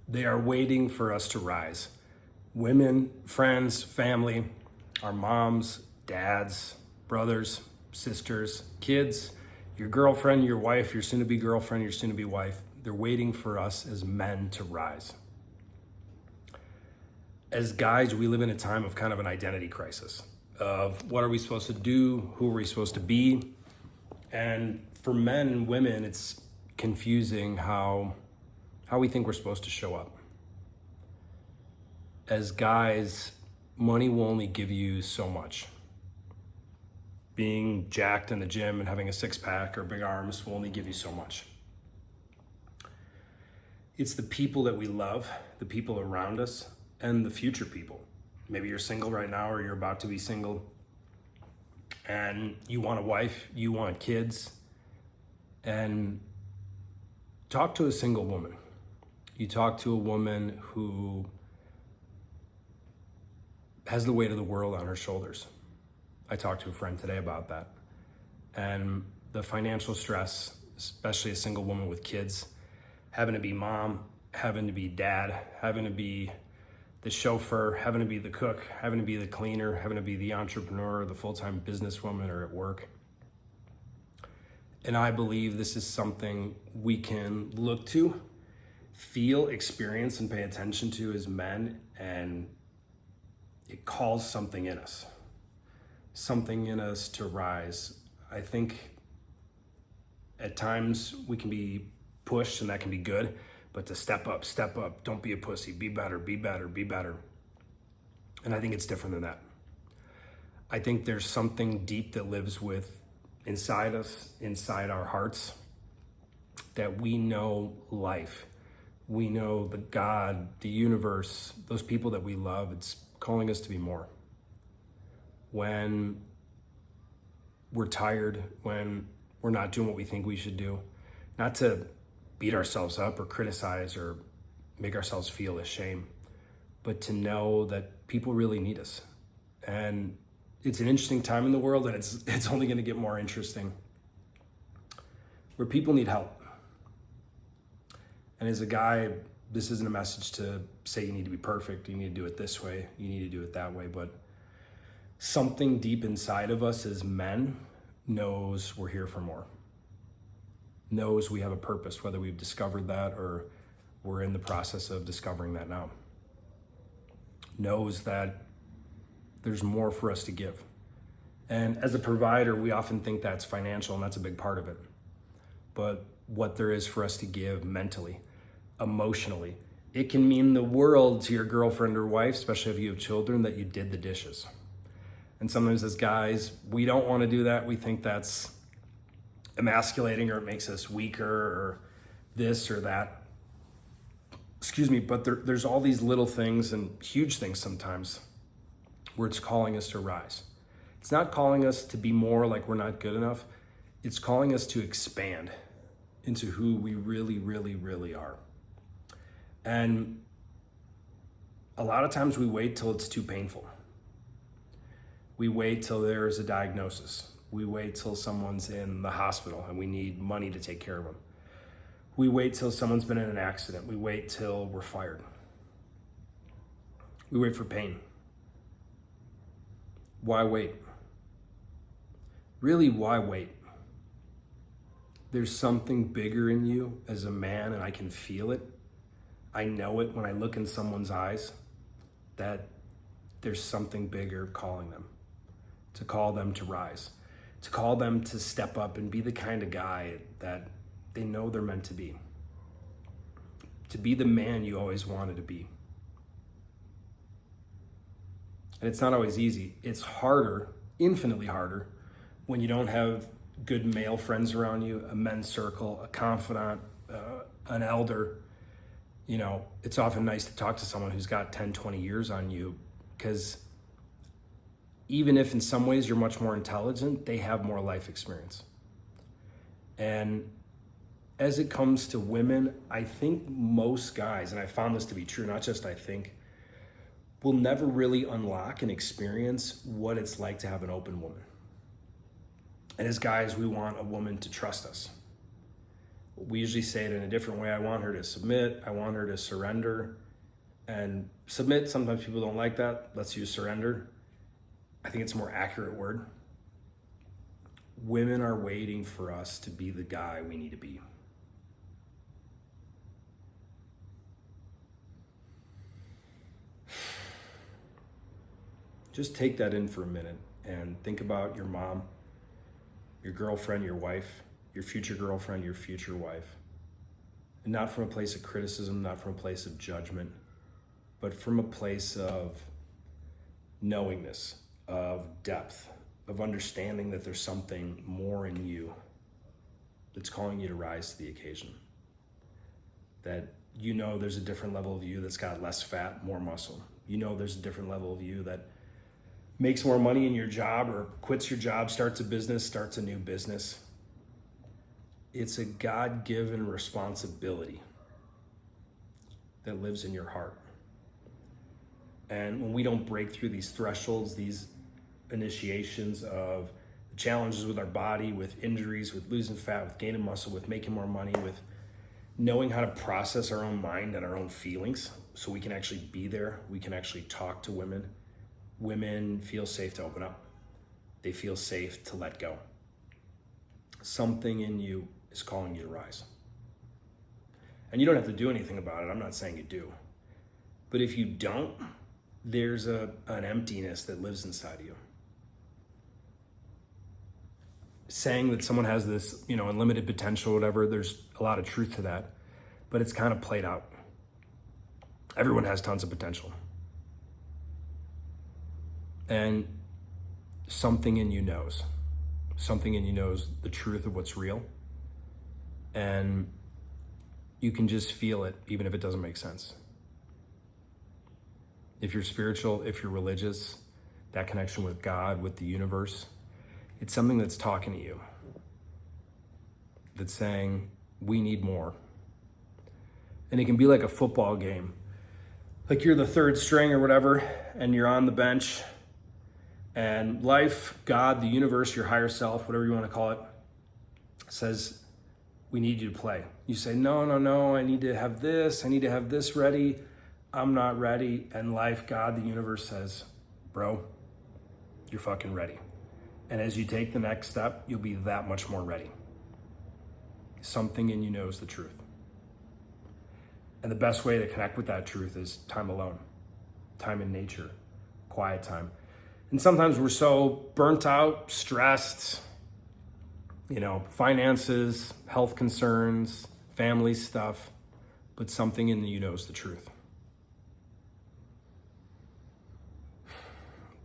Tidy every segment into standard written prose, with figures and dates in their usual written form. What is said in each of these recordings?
They are waiting for us to rise. Women, friends, family, our moms, dads, brothers, sisters, kids, your girlfriend, your wife, your soon-to-be girlfriend, your soon-to-be wife. They're waiting for us as men to rise. As guys, we live in a time of kind of an identity crisis of what are we supposed to do, who are we supposed to be, and for men and women, it's confusing how we think we're supposed to show up. As guys, money will only give you so much. Being jacked in the gym and having a six-pack or big arms will only give you so much. It's the people that we love, the people around us, and the future people. Maybe you're single right now or you're about to be single and you want a wife, you want kids, and talk to a single woman. You talk to a woman who has the weight of the world on her shoulders. I talked to a friend today about that. And the financial stress, especially a single woman with kids, having to be mom, having to be dad, having to be the chauffeur, having to be the cook, having to be the cleaner, having to be the entrepreneur, the full-time businesswoman or at work. And I believe this is something we can look to, feel, experience, and pay attention to as men, and it calls something in us to rise. I think at times we can be pushed and that can be good, but to step up, don't be a pussy, be better, be better, be better. And I think it's different than that. I think there's something deep that lives inside us, inside our hearts, that we know life. We know the God, the universe, those people that we love, it's calling us to be more. When we're tired, when we're not doing what we think we should do, not to beat ourselves up or criticize or make ourselves feel ashamed, but to know that people really need us. And it's an interesting time in the world, and it's only going to get more interesting, where people need help. And as a guy, this isn't a message to say you need to be perfect, you need to do it this way, you need to do it that way, but something deep inside of us as men knows we're here for more, knows we have a purpose, whether we've discovered that or we're in the process of discovering that now, knows that there's more for us to give. And as a provider, we often think that's financial, and that's a big part of it. But what there is for us to give mentally, emotionally, it can mean the world to your girlfriend or wife, especially if you have children, that you did the dishes. And sometimes as guys, we don't want to do that. We think that's emasculating or it makes us weaker or this or that. Excuse me, but there's all these little things and huge things sometimes where it's calling us to rise. It's not calling us to be more like we're not good enough. It's calling us to expand into who we really, really, really are. And a lot of times we wait till it's too painful. We wait till there's a diagnosis. We wait till someone's in the hospital and we need money to take care of them. We wait till someone's been in an accident. We wait till we're fired. We wait for pain. Why wait? Really, why wait? There's something bigger in you as a man, and I can feel it. I know it when I look in someone's eyes, that there's something bigger calling them, to call them to rise, to call them to step up and be the kind of guy that they know they're meant to be the man you always wanted to be. And it's not always easy. It's harder, infinitely harder, when you don't have good male friends around you, a men's circle, a confidant, an elder. You know, it's often nice to talk to someone who's got 10, 20 years on you, because even if in some ways you're much more intelligent, they have more life experience. And as it comes to women, I think most guys, and I found this to be true, not just I think, will never really unlock and experience what it's like to have an open woman. And as guys, we want a woman to trust us. We usually say it in a different way. I want her to submit. I want her to surrender. And submit, sometimes people don't like that. Let's use surrender. I think it's a more accurate word. Women are waiting for us to be the guy we need to be. Just take that in for a minute and think about your mom, your girlfriend, your wife, your future girlfriend, your future wife. And not from a place of criticism, not from a place of judgment, but from a place of knowingness, of depth, of understanding that there's something more in you that's calling you to rise to the occasion. That you know there's a different level of you that's got less fat, more muscle. You know there's a different level of you that makes more money in your job or quits your job, starts a business, starts a new business. It's a God-given responsibility that lives in your heart. And when we don't break through these thresholds, these initiations of challenges with our body, with injuries, with losing fat, with gaining muscle, with making more money, with knowing how to process our own mind and our own feelings so we can actually be there, we can actually talk to women. Women feel safe to open up. They feel safe to let go. Something in you is calling you to rise. And you don't have to do anything about it. I'm not saying you do. But if you don't, there's an emptiness that lives inside of you. Saying that someone has this, unlimited potential, whatever, there's a lot of truth to that, but it's kind of played out. Everyone has tons of potential. And something in you knows. Something in you knows the truth of what's real. And you can just feel it, even if it doesn't make sense. If you're spiritual, if you're religious, that connection with God, with the universe, it's something that's talking to you. That's saying, we need more. And it can be like a football game. Like you're the third string or whatever, and you're on the bench, and life, God, the universe, your higher self, whatever you want to call it, says, we need you to play. You say, no, I need to have this ready. I'm not ready. And life, God, the universe says, bro, you're fucking ready. And as you take the next step, you'll be that much more ready. Something in you knows the truth. And the best way to connect with that truth is time alone, time in nature, quiet time. And sometimes we're so burnt out, stressed, finances, health concerns, family stuff, but something in you knows the truth.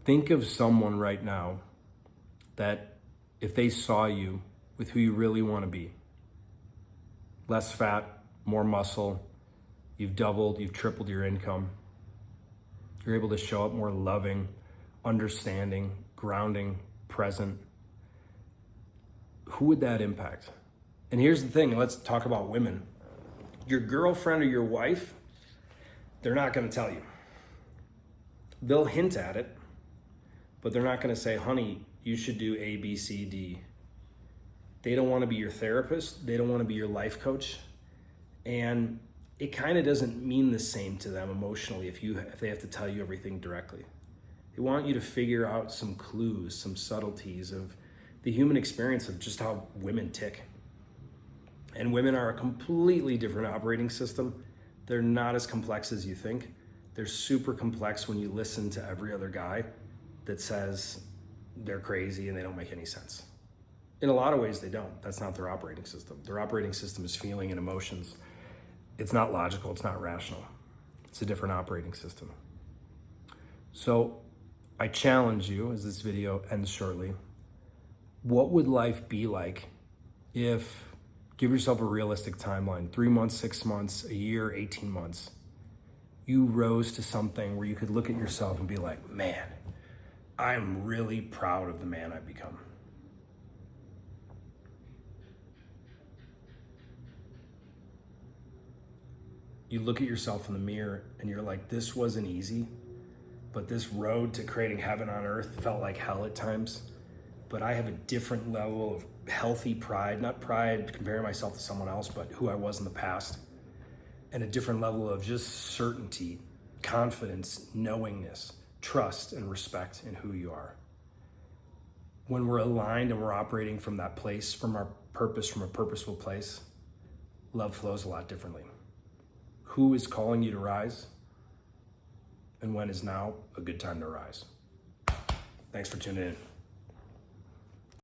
Think of someone right now that if they saw you with who you really want to be, less fat, more muscle, you've doubled, you've tripled your income, you're able to show up more loving, understanding, grounding, present, who would that impact? And here's the thing, let's talk about women. Your girlfriend or your wife, they're not going to tell you. They'll hint at it, but they're not going to say, honey, you should do A, B, C, D. They don't want to be your therapist. They don't want to be your life coach. And it kind of doesn't mean the same to them emotionally if they have to tell you everything directly. They want you to figure out some clues, some subtleties of the human experience of just how women tick. And women are a completely different operating system. They're not as complex as you think. They're super complex when you listen to every other guy that says they're crazy and they don't make any sense. In a lot of ways, they don't. That's not their operating system. Their operating system is feeling and emotions. It's not logical. It's not rational. It's a different operating system. So I challenge you, as this video ends shortly, what would life be like if, give yourself a realistic timeline, 3 months, 6 months, a year, 18 months, you rose to something where you could look at yourself and be like, man, I'm really proud of the man I've become. You look at yourself in the mirror and you're like, this wasn't easy, but this road to creating heaven on earth felt like hell at times. but I have a different level of healthy pride, not pride comparing myself to someone else, but who I was in the past, and a different level of just certainty, confidence, knowingness, trust, and respect in who you are. When we're aligned and we're operating from that place, from our purpose, from a purposeful place, love flows a lot differently. Who is calling you to rise? And when is now a good time to rise? Thanks for tuning in.